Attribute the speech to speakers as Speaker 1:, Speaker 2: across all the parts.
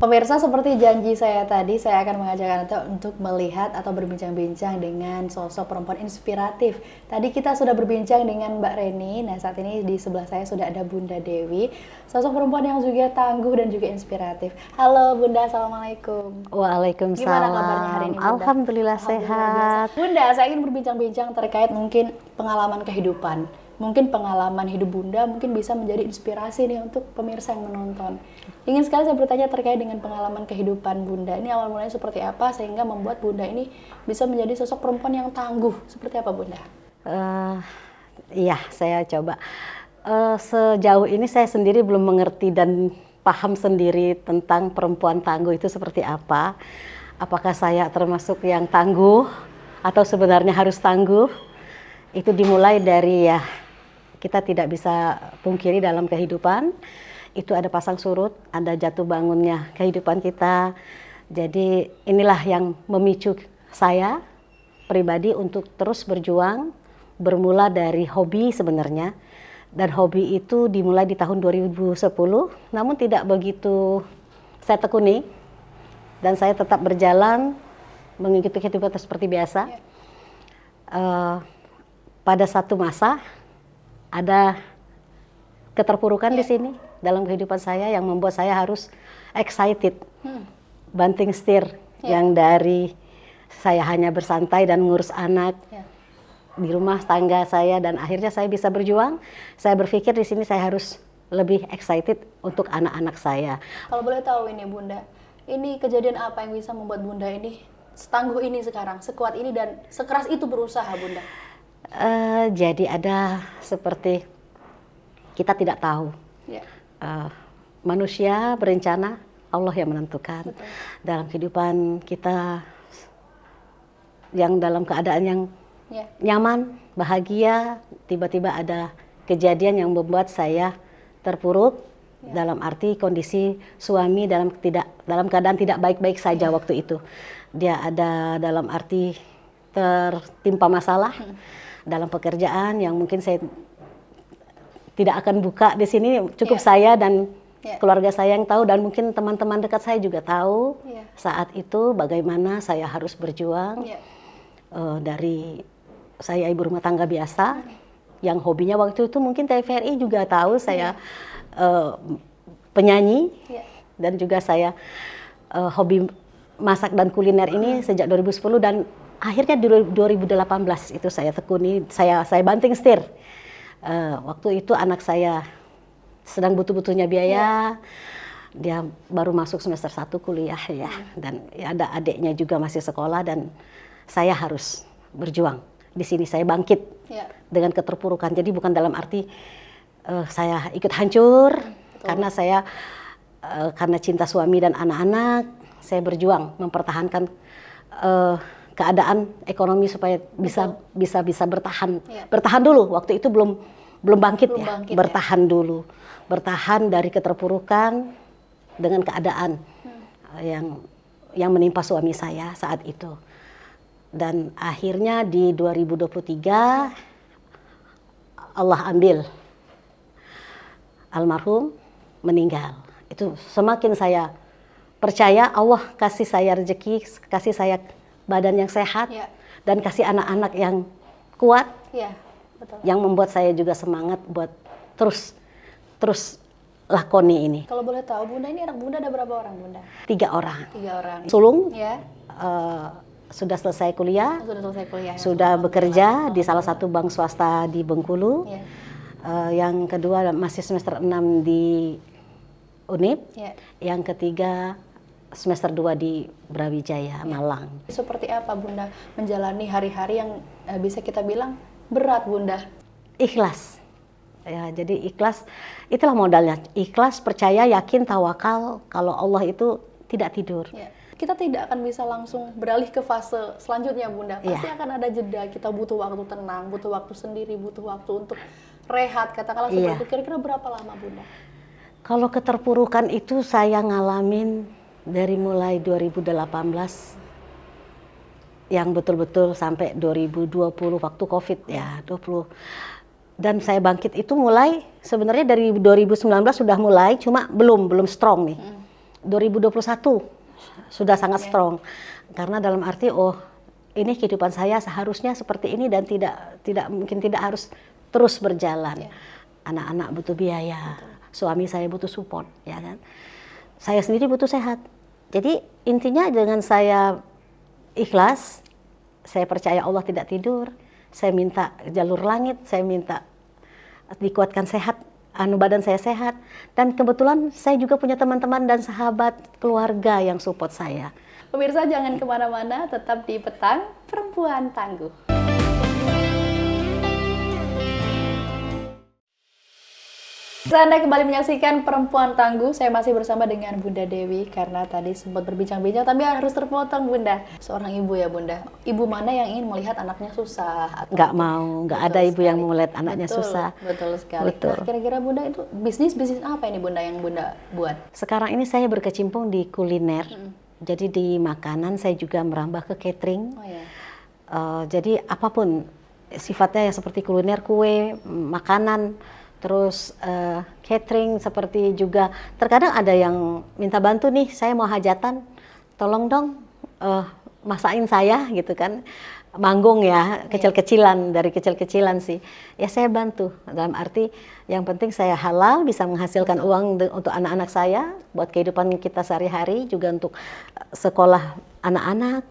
Speaker 1: Pemirsa, seperti janji saya tadi, saya akan mengajak Anda untuk melihat atau berbincang-bincang dengan sosok perempuan inspiratif. Tadi kita sudah berbincang dengan Mbak Reni, nah saat ini di sebelah saya sudah ada Bunda Dewi, sosok perempuan yang juga tangguh dan juga inspiratif. Halo Bunda, Assalamualaikum.
Speaker 2: Waalaikumsalam.
Speaker 1: Gimana kabarnya hari ini, Bunda?
Speaker 2: Alhamdulillah sehat.
Speaker 1: Bunda, saya ingin berbincang-bincang terkait mungkin pengalaman kehidupan. Mungkin pengalaman hidup Bunda mungkin bisa menjadi inspirasi nih untuk pemirsa yang menonton. Ingin sekali saya bertanya terkait dengan pengalaman kehidupan Bunda. Ini awal mulanya seperti apa sehingga membuat Bunda ini bisa menjadi sosok perempuan yang tangguh. Seperti apa Bunda?
Speaker 2: Iya, saya coba. Sejauh ini saya sendiri belum mengerti dan paham sendiri tentang perempuan tangguh itu seperti apa. Apakah saya termasuk yang tangguh atau sebenarnya harus tangguh? Itu dimulai dari kita tidak bisa pungkiri dalam kehidupan, itu ada pasang surut, ada jatuh bangunnya kehidupan kita. Jadi inilah yang memicu saya pribadi untuk terus berjuang, bermula dari hobi sebenarnya. Dan hobi itu dimulai di tahun 2010, namun tidak begitu saya tekuni. Dan saya tetap berjalan, mengikuti kehidupan seperti biasa. Pada satu masa, ada keterpurukan di sini dalam kehidupan saya yang membuat saya harus excited, banting setir yang dari saya hanya bersantai dan ngurus anak di rumah tangga saya dan akhirnya saya bisa berjuang. Saya berpikir di sini saya harus lebih excited untuk anak-anak saya.
Speaker 1: Kalau boleh tahu ini Bunda, ini kejadian apa yang bisa membuat Bunda ini setangguh ini sekarang, sekuat ini dan sekeras itu berusaha Bunda?
Speaker 2: Jadi ada seperti kita tidak tahu. Manusia berencana, Allah yang menentukan. Betul. Dalam kehidupan kita yang dalam keadaan yang nyaman, bahagia, tiba-tiba ada kejadian yang membuat saya terpuruk. Dalam arti kondisi suami dalam keadaan tidak baik-baik saja waktu itu. Dia ada dalam arti tertimpa masalah dalam pekerjaan yang mungkin saya tidak akan buka di sini, cukup saya dan keluarga saya yang tahu dan mungkin teman-teman dekat saya juga tahu saat itu bagaimana saya harus berjuang. Dari saya ibu rumah tangga biasa yang hobinya waktu itu mungkin TVRI juga tahu saya penyanyi dan juga saya hobi masak dan kuliner ini sejak 2010 dan akhirnya di 2018 itu saya tekuni, saya banting setir. Waktu itu anak saya sedang butuh-butuhnya biaya, dia baru masuk semester 1 kuliah dan ada adiknya juga masih sekolah dan saya harus berjuang. Di sini saya bangkit dengan keterpurukan. Jadi bukan dalam arti saya ikut hancur, karena saya karena cinta suami dan anak-anak, saya berjuang mempertahankan keadaan ekonomi supaya bisa bertahan. Bertahan dulu, waktu itu belum bangkit, bertahan dulu. Bertahan dari keterpurukan dengan keadaan yang menimpa suami saya saat itu. Dan akhirnya di 2023 Allah ambil, almarhum meninggal. Itu semakin saya percaya Allah kasih saya rezeki, kasih saya badan yang sehat, dan kasih anak-anak yang kuat, betul. Yang membuat saya juga semangat buat terus lakoni ini.
Speaker 1: Kalau boleh tahu Bunda, ini anak Bunda ada berapa orang Bunda?
Speaker 2: 3 orang.
Speaker 1: 3 orang.
Speaker 2: Sulung sudah selesai kuliah, sudah bekerja di salah satu bank swasta di Bengkulu. Yang kedua masih semester 6 di Unip, yang ketiga semester 2 di Brawijaya, Malang.
Speaker 1: Seperti apa Bunda menjalani hari-hari yang bisa kita bilang berat Bunda?
Speaker 2: Ikhlas. Jadi ikhlas, itulah modalnya. Ikhlas, percaya, yakin, tawakal kalau Allah itu tidak tidur.
Speaker 1: kita tidak akan bisa langsung beralih ke fase selanjutnya Bunda. Pasti akan ada jeda, kita butuh waktu tenang, butuh waktu sendiri, butuh waktu untuk rehat, katakanlah seperti itu. Kira-kira berapa lama Bunda?
Speaker 2: Kalau keterpurukan itu saya ngalamin dari mulai 2018 yang betul-betul sampai 2020 waktu Covid ya, 20. Dan saya bangkit itu mulai sebenarnya dari 2019 sudah mulai, cuma belum strong nih. 2021 sudah sangat strong. Karena dalam arti ini kehidupan saya seharusnya seperti ini dan tidak mungkin tidak harus terus berjalan. Anak-anak butuh biaya, suami saya butuh support, ya kan. Saya sendiri butuh sehat. Jadi intinya dengan saya ikhlas, saya percaya Allah tidak tidur, saya minta jalur langit, saya minta dikuatkan sehat, badan saya sehat, dan kebetulan saya juga punya teman-teman dan sahabat keluarga yang support saya.
Speaker 1: Pemirsa jangan kemana-mana, tetap di Petang Perempuan Tangguh. Anda kembali menyaksikan Perempuan Tangguh. Saya masih bersama dengan Bunda Dewi karena tadi sempat berbincang-bincang tapi harus terpotong Bunda. Seorang ibu ya Bunda. Ibu mana yang ingin melihat anaknya susah?
Speaker 2: Nggak mau, nggak ada ibu yang mau melihat anaknya susah.
Speaker 1: Betul sekali.
Speaker 2: Betul.
Speaker 1: Nah, kira-kira Bunda itu bisnis apa ini Bunda yang Bunda buat?
Speaker 2: Sekarang ini saya berkecimpung di kuliner. Jadi di makanan saya juga merambah ke catering. Jadi apapun sifatnya yang seperti kuliner, kue, makanan, terus catering, seperti juga terkadang ada yang minta bantu nih, saya mau hajatan, tolong dong masakin saya gitu kan, manggung ya, kecil-kecilan, dari kecil-kecilan sih, ya saya bantu, dalam arti yang penting saya halal, bisa menghasilkan uang untuk anak-anak saya, buat kehidupan kita sehari-hari, juga untuk sekolah anak-anak.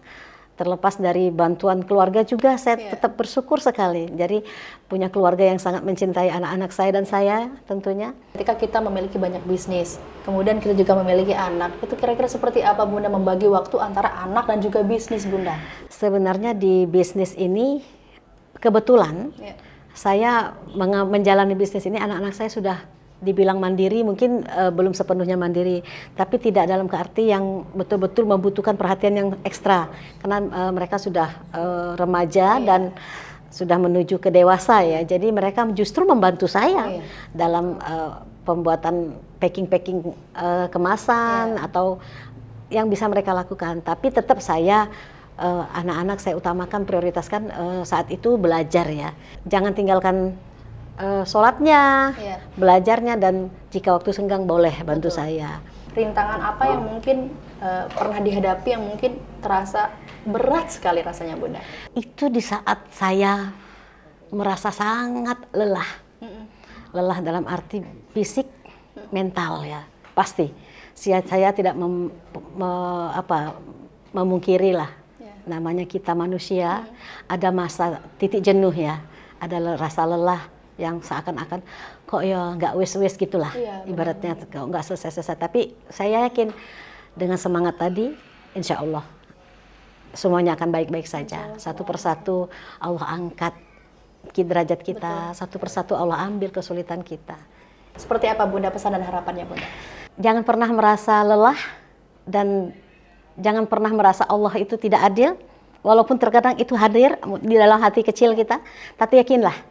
Speaker 2: Terlepas dari bantuan keluarga juga, saya tetap bersyukur sekali. Jadi punya keluarga yang sangat mencintai anak-anak saya dan saya tentunya.
Speaker 1: Ketika kita memiliki banyak bisnis, kemudian kita juga memiliki anak, itu kira-kira seperti apa Bunda membagi waktu antara anak dan juga bisnis Bunda?
Speaker 2: Sebenarnya di bisnis ini, kebetulan saya menjalani bisnis ini, anak-anak saya sudah dibilang mandiri, mungkin belum sepenuhnya mandiri, tapi tidak dalam arti yang betul-betul membutuhkan perhatian yang ekstra, karena mereka sudah remaja dan sudah menuju ke dewasa ya, jadi mereka justru membantu saya dalam pembuatan packing kemasan atau yang bisa mereka lakukan, tapi tetap saya anak-anak saya utamakan, prioritaskan saat itu belajar ya, jangan tinggalkan sholatnya, belajarnya, dan jika waktu senggang boleh bantu saya.
Speaker 1: Rintangan apa yang mungkin pernah dihadapi yang mungkin terasa berat sekali rasanya Bunda?
Speaker 2: Itu di saat saya merasa sangat lelah. Lelah dalam arti fisik, mental ya, pasti. Saya tidak memungkiri lah, namanya kita manusia, ada masa titik jenuh ya, ada rasa lelah yang seakan-akan kok ya nggak wes-wes gitulah, ibaratnya kok nggak selesai-selesai. Tapi saya yakin dengan semangat tadi, insya Allah semuanya akan baik-baik saja. Satu persatu Allah angkat derajat kita, satu persatu Allah ambil kesulitan kita.
Speaker 1: Seperti apa Bunda pesan dan harapannya Bunda?
Speaker 2: Jangan pernah merasa lelah dan jangan pernah merasa Allah itu tidak adil, walaupun terkadang itu hadir di dalam hati kecil kita, tapi yakinlah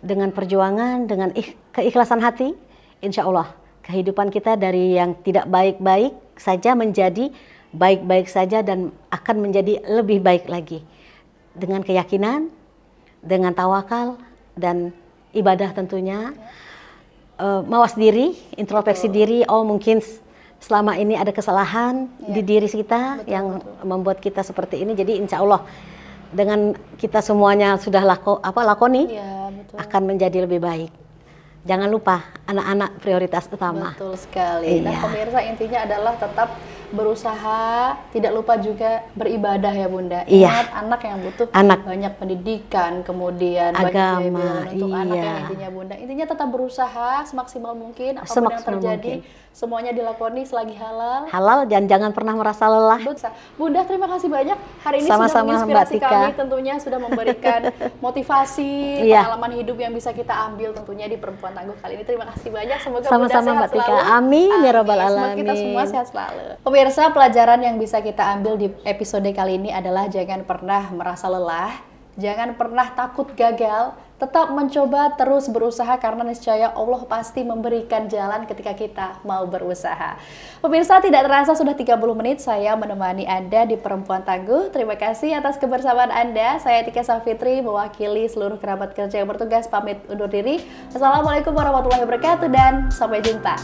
Speaker 2: dengan perjuangan, dengan keikhlasan hati, insya Allah kehidupan kita dari yang tidak baik-baik saja menjadi baik-baik saja dan akan menjadi lebih baik lagi. Dengan keyakinan, dengan tawakal dan ibadah tentunya, mawas diri, introspeksi diri, mungkin selama ini ada kesalahan di diri kita yang membuat kita seperti ini, jadi insya Allah dengan kita semuanya sudah lakoni, akan menjadi lebih baik. Jangan lupa anak-anak prioritas utama.
Speaker 1: Betul sekali. Nah pemirsa, intinya adalah tetap berusaha, tidak lupa juga beribadah ya Bunda. Ingat anak yang butuh banyak pendidikan, kemudian
Speaker 2: agama,
Speaker 1: banyak untuk anak yang intinya Bunda. Intinya tetap berusaha semaksimal mungkin, apapun yang terjadi semuanya dilakoni selagi halal.
Speaker 2: Halal dan jangan pernah merasa lelah.
Speaker 1: Bunda, terima kasih banyak hari ini
Speaker 2: Sama-sama,
Speaker 1: sudah menginspirasi
Speaker 2: Mbak Tika.
Speaker 1: kami, tentunya sudah memberikan motivasi,
Speaker 2: Iya.
Speaker 1: pengalaman hidup yang bisa kita ambil tentunya di Perempuan Tangguh kali ini. Terima kasih banyak, semoga Bunda
Speaker 2: Sama-sama,
Speaker 1: sehat
Speaker 2: Mbak Tika.
Speaker 1: selalu.
Speaker 2: Amin, ya Rabbal
Speaker 1: Semoga kita
Speaker 2: Alamin.
Speaker 1: semua sehat selalu. Pemirsa, pelajaran yang bisa kita ambil di episode kali ini adalah jangan pernah merasa lelah, jangan pernah takut gagal, tetap mencoba terus berusaha karena niscaya Allah pasti memberikan jalan ketika kita mau berusaha. Pemirsa, tidak terasa sudah 30 menit saya menemani Anda di Perempuan Tangguh. Terima kasih atas kebersamaan Anda. Saya Tika Safitri mewakili seluruh kerabat kerja yang bertugas pamit undur diri. Assalamualaikum warahmatullahi wabarakatuh dan sampai jumpa.